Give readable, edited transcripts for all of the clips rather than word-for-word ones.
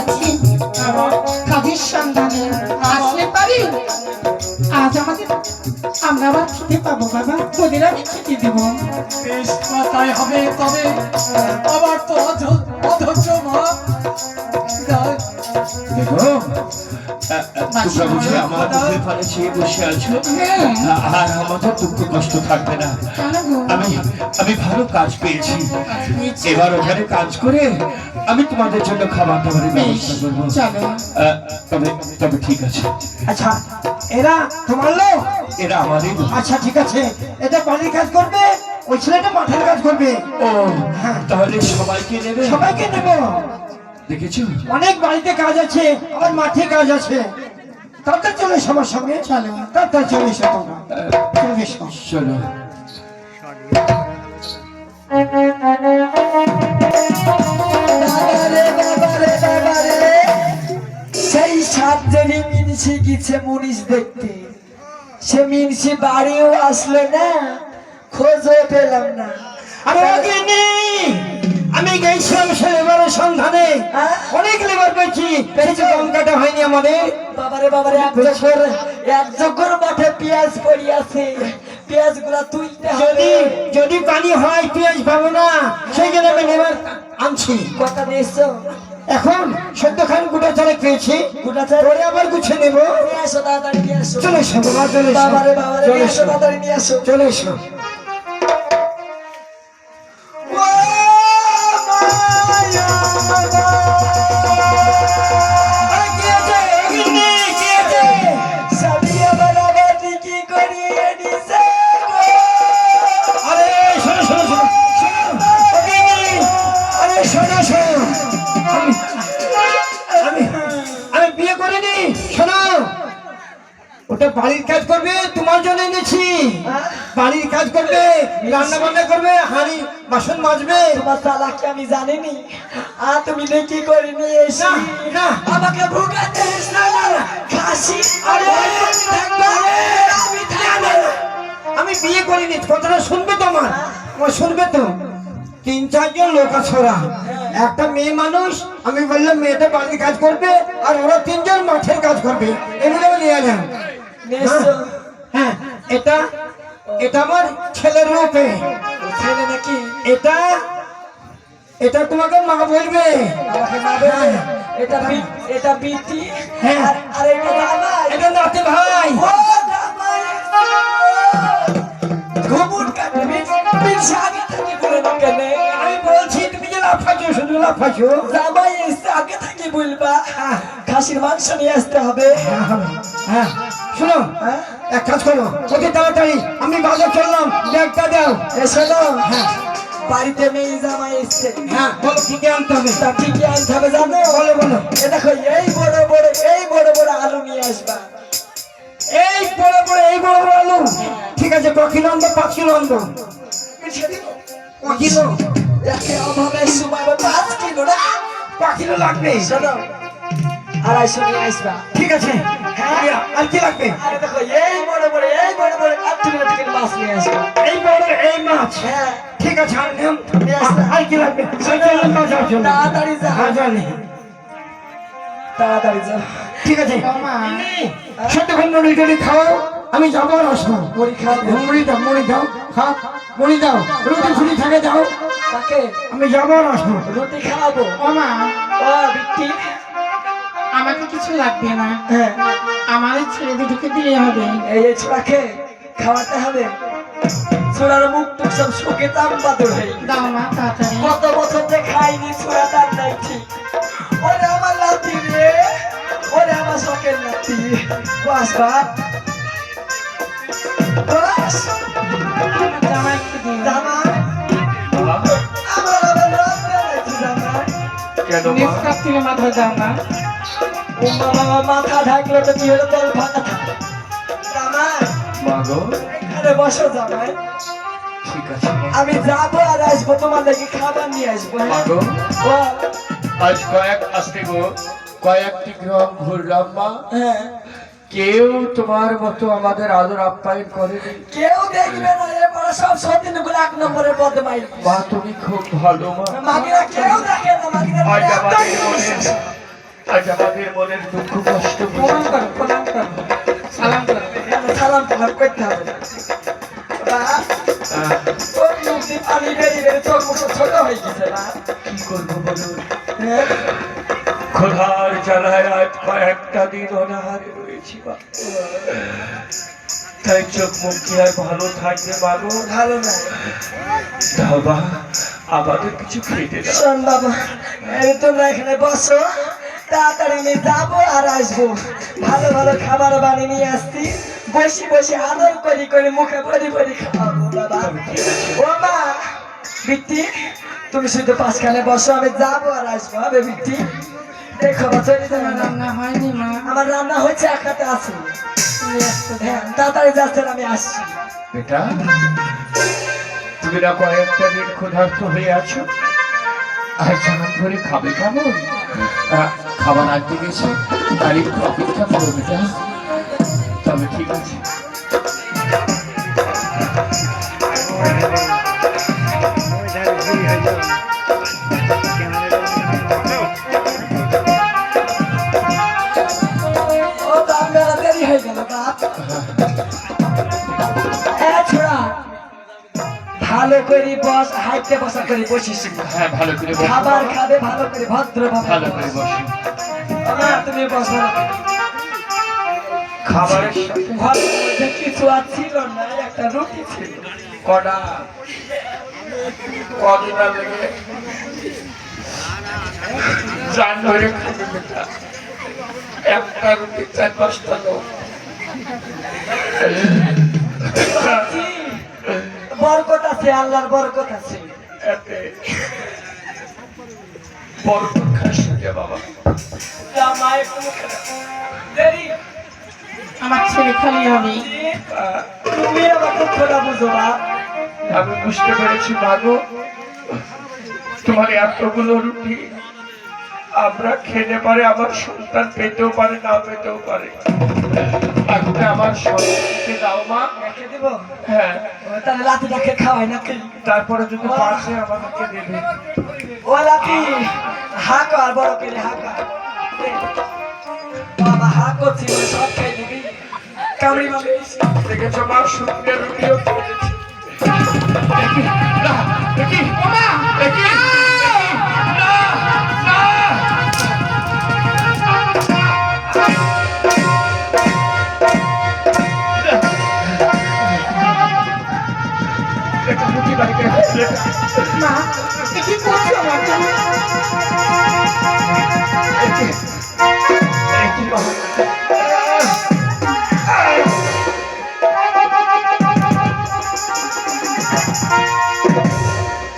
যাচ্ছি কাজের সন্ধানে, আসলে পারি আজ আমাদের আমরা আবার খেতে পাবো বাবা, ওদের আমি খেতে দেবো। বেশ তাই হবে, তবে আবার তো অধৈর্য মা। দেখো তোমরা বুঝে আমার মুখের পানে চেয়ে বসে আছো, আর আমাদের দুঃখ কষ্ট থাকবে না। আমি ভালো কাজ পেয়েছি, এবার ওখানে কাজ করে আমি তোমাদের জন্য খাবার দাবারের ব্যবস্থা করবো। তবে তবে ঠিক আছে। আচ্ছা এরা তোমার লোক? এরা আমারই লোক। আচ্ছা ঠিক আছে, এটা বাড়ির কাজ করবে, ওই ছেলেটা মাঠের কাজ করবে। ও তাহলে সবাইকে নেবে? সবাইকে নেব। দেখেছো অনেক বাড়িতে কাজ আছে, আবার মাঠে কাজ আছে। তাড়াতাড়ি চলে সবার সঙ্গে, চলো তাড়াতাড়ি চলে এসো তোমরা, চলে এসো। চলো। সেই সাতজনই মিনসি গেছে মুনিশ দেখতে, সে মিনসি বাড়িও আসলো না, খোঁজও পেলাম না। আমি গেছিলাম সে লেবারের সন্ধানে, অনেক লেবার পেয়েছি, কিছু কম কাটা হয়নি আমাদের। বাবারে বাবারে, এক জগর মাঠে পেঁয়াজ পড়ি আছে, পেঁয়াজ গুলা তুলতে হবে। যদি পানি হয় পেঁয়াজ পাবো না, সেই জন্য আমি লেবার আনছি। কথা দিয়েছো? এখন সদ্য খান গোটা চালে পেয়েছি, গোটা চাল পরে আবার গুছিয়ে নেবো। নিয়ে আসো, তাড়াতাড়ি নিয়ে আসো। চলে এসো বাবা, চলে এসো। বাবারে বাবারে, চলে নিয়ে আসো, এসো, তাড়াতাড়ি নিয়ে আসো। চলে এসো। আমি বিয়ে করিনি, শোনো, ওটা বাড়ির কাজ করবে, তোমার জন্য এনেছি। বাড়ির কাজ করবে, রান্না বান্না করবে, হাঁড়ি বাসন মাজবে। তোমার চালাকি আমি জানিনি, আর তুমি দেখি করিনি এসে না আমাকে ভুগাতে খাসি। আমি বিয়ে করিনি, কথাটা শুনবে তো আমার, শুনবে তো। 3-4 জন লোক আছে, ওরা একটা মেয়ে মানুষ। আমি বললাম মেয়েটা বাড়ির কাজ করবে, আর ওরা 3 জন মাঠের কাজ করবে, এগুলো নিয়ে যান। হ্যাঁ, এটা এটা আমার ছেলের রূপে। ছেলে নাকি? এটা এটা তোমাকে মা বলবে। আমাকে মা বলবে? এটা এটা বিটি, হ্যাঁ। আর এটা জামাই। এটা নাতি ভাই। ও জামাই, ঘুমুর কাটে বিটি আগে থেকে বলে না কেন? আমি বলছি তুমি যে লাফাচ্ছো, শুধু লাফাচ্ছো। জামাই এসে আগে থেকে বলবা খাসির মাংস নিয়ে আসতে হবে। হ্যাঁ শোনো, এক কাজ করো, ওকে তাড়াতাড়ি আমি বাজার চললাম, ব্যাগটা দাও। এসো না, হ্যাঁ বাড়িতে মেয়ে জামাই এসছে। হ্যাঁ বলো কি কি আনতে হবে? তা ঠিকই আনতে হবে, জানো? বলো বলো। এ দেখো, এই বড় বড় আলু নিয়ে আসবা। এই বড় বড় আলু, ঠিক আছে। 1 কিলো আনবো, 5 কিলো আনবো? 1 কিলো? একে অভাবের সময় 5 কিলো না, 1 কিলো লাগবে। শোনো, 250 নিয়ে আসবা। ঠিক আছে। আর কি লাগবে? আরে দেখো, এই বড় আর তুমি মাছ নিয়ে আসবা। এই বড় এই মাছ? হ্যাঁ ঠিক আছে, আর কি লাগবে? তাড়াতাড়ি যা, তাড়াতাড়ি যা। ঠিক আছে, সত্যক্ষণ মুড়ি টুড়ি খাও, আমি যাবো আর আসবো। মুড়ি খাবো? মুড়ি দাও, খাও, মুড়ি দাও, রুটি ফুটি থাকে দাও, তাকে আমি যাবো আর আসবো। রুটি খাওয়াবো? ও মা, ও বিটি, আমাকে কিছু লাগবে না, হ্যাঁ, আমার ছেলে দুটোকে দিলে হবে। এই ছোড়াকে খাওয়াতে হবে। ছোড়ার মুখ টুক সব শুকে চাম্পাদুর হয়ে দাও মা তাড়াতাড়ি। কত বছর যে খাইনি, ছোড়া তার নাই ঠিক। ওরে আমার নাতি রে, ওরে আমার শখের নাতি। বাস বাস বাস, জামাই একটু দিন। জামাই, আমার আবার রাস্তা নাকি জামাই? কেন মা? নিষ্কাপ থেকে মাথা দাও না। ও বাবা, মাথা ঢাকলো তো কি হলো, তোর ফাঁকা থাক। জামাই, মা গো, এখানে বসো জামাই, ঠিক আছে মা। আমি যাবো আর আসবো, তোমার লাগি খাবার নিয়ে আসবো। মা গো, ও, আজ কয়েকটি গ্রাম ঘুরলাম মা, হ্যাঁ, কেউ তোমার মতো আমাদের আদর আপ্যায়ন করেনি। কেউ দেখবে না, এবারে সব সতীন গুলো 1 নম্বরের বদমাই। মা তুমি খুব ভালো মা। মাগিরা কেউ দেখে না, মাগিরা আজ আমাদের মনে আজ আমাদের মনের দুঃখ কষ্ট প্রণাম করো, প্রণাম করো, সালাম করো। সালাম টালাম করতে হবে না। বাপ, তোর মুখ দিয়ে পানি বেরিয়ে বেরিয়ে তোর মুখ ছোট হয়ে গেছে বাপ। কি করবো বলুন? হ্যাঁ? খোদার জ্বালায় আজ কয়েকটা দিন অনাহারে রয়েছি বাবা। তাই চোখ মুখ কি আর ভালো থাকবে বাবু? ভালো না। বাবা আমাদের কিছু খেতে দাও। শোন বাবা, এই তোমরা এখানে বসো, তাড়াতাড়ি আমি যাবো আর আসবো। ভালো ভালো খাবার বানিয়ে নিয়ে আসছি, বসে বসে আদর করি করে মুখে ভরি ভরি খাওয়াবো বাবা। ও মা বিট্টি, তুমি শুধু পাঁচখানে বসো, আমি যাবো আর আসবো। হবে বিট্টি? দেখো বা চলে যাবে না। রান্না হয়নি মা, আমার রান্না হচ্ছে, একটাতে আছে। তুমি আসতে দাও। হ্যাঁ, তাড়াতাড়ি যাচ্ছেন, আমি আসছি। বেটা তুমি না কয়েকটা দিন ক্ষুধার্ত হয়ে আছো, আর চান করে খাবে কেমন? খাবার আনতে গেছে, তার একটু অপেক্ষা করো বেটা। তবে ঠিক আছে। ও বাপ, মেলা দেরি হয়ে গেল বাপ। ছোড়া, ভালো করে বস, হাইটে বসা করে বসিস। হ্যাঁ ভালো করে বসো খাবার বাবা। খাবে ভালো করে, ভদ্র ভালো করে বসো। তুমি বসো। খাবারের সাথে ঘরের মধ্যে কিছু আর ছিল না, একটা রুটি ছিল। কটা কদিনা লেগে জান ধরে খাবে বেটা। একটা রুটি 4-5টা লোক। বরকত আছে, আল্লাহর বরকত আছে। এতে বরকত খাস না বাবা। যা মা, একটু মুখে দাও। দেরি। আমার ছেলে খালি হবে। তুমি আমার দুঃখটা বুঝো বাপ। আমি বুঝতে পেরেছি মাগো, তোমার এতগুলো রুটি আমরা খেতে পারে, আমার সন্তান পেতেও পারে, না পেতেও পারে। আজকে আমার সন্তানকে দাও মা। রেখে দিব? হ্যাঁ, তাহলে লাঠিটাকে খাওয়াই নাকি? তারপরে যদি পাশে আমাদেরকে দেবে। ও লাঠি, হাঁক আর বড় করে হাঁক। বাবা হাঁক করছিল, সব খাই দিবি। কামড়ি মামড়ি দেখেছো মা, শুকনো রুটিও খেয়েছি। না, দেখি, দেখি, না, না। একটা রুটি বাড়িতে আছে। মা, এ কি করছো আমার জন্য? একই বাবা।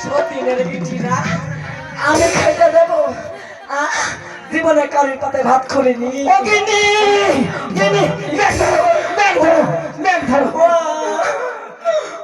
সতীনের বিটি না, আমি খাইতে দেবো? জীবনে কারোর পাতায় ভাত করিনি।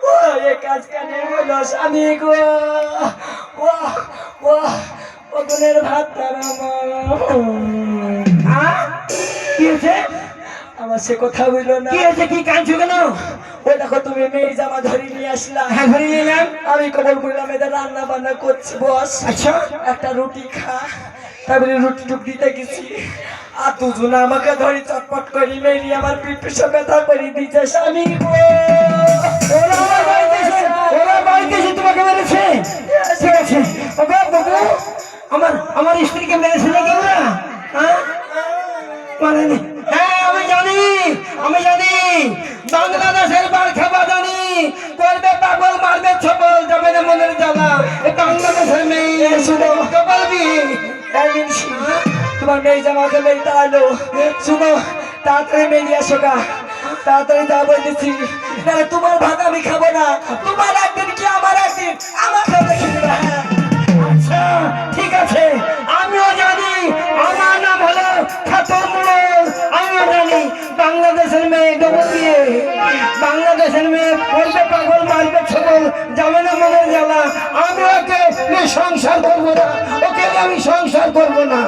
ও এ কাজ কানে হইল স্বামী গো। ও গুণের ভাত কি হয়েছে? আমার সে কথা বললো না। কি হয়েছে? কি কাঁদছো কেন? ওই দেখো, তুমি মেয়ে জামা ধরে নিয়ে আসলা। হ্যাঁ, ধরে নিলাম। আমি কবল বললাম এদের রান্না বান্না করছি, বস আচ্ছা, একটা রুটি খা। তারপরে রুটি টুক দিতে গেছি, আর দুজন আমাকে ধরে চটপট করি মেরি আমার পিঠ পিছনে ব্যথা করে দিচ্ছে স্বামী গো। ওরা বাড়িতে এসে তোমাকে মেরেছে? ঠিক আছে, ওগো বাবু, আমার স্ত্রীকে মেরেছে নাকি ওরা? হ্যাঁ, মারেনি। হ্যাঁ, আমি জানি। বাংলাদেশের বারখা বাদানি করবে পাগল, মারবে ছবল, যাবে না মনের জ্বালা। এই বাংলাদেশের মেয়ে শুনো, বলবি তোমার মেয়ে জামাকে মেয়ে তাড়ালো। শুনো, তাড়াতাড়ি মেয়ে আসো গা, তাড়াতাড়ি যা বলতেছি। তাহলে তোমার ভাত আমি খাবো না। তোমার একদিন কি আমার একদিন, আমাকেও দেখে দেবে। হ্যাঁ, আচ্ছা, ঠিক আছে। আমিও জানি আমার নাম হলো খাতুন মোড়ল। আমিও জানি বাংলাদেশের মেয়ে ডবল দিয়ে, বাংলাদেশের মেয়ে করবে পাগল, মারবে ছবল, যাবে না মনের জ্বালা। আমি ওকে নিয়ে সংসার করবো না, ওকে নিয়ে আমি সংসার করবো না।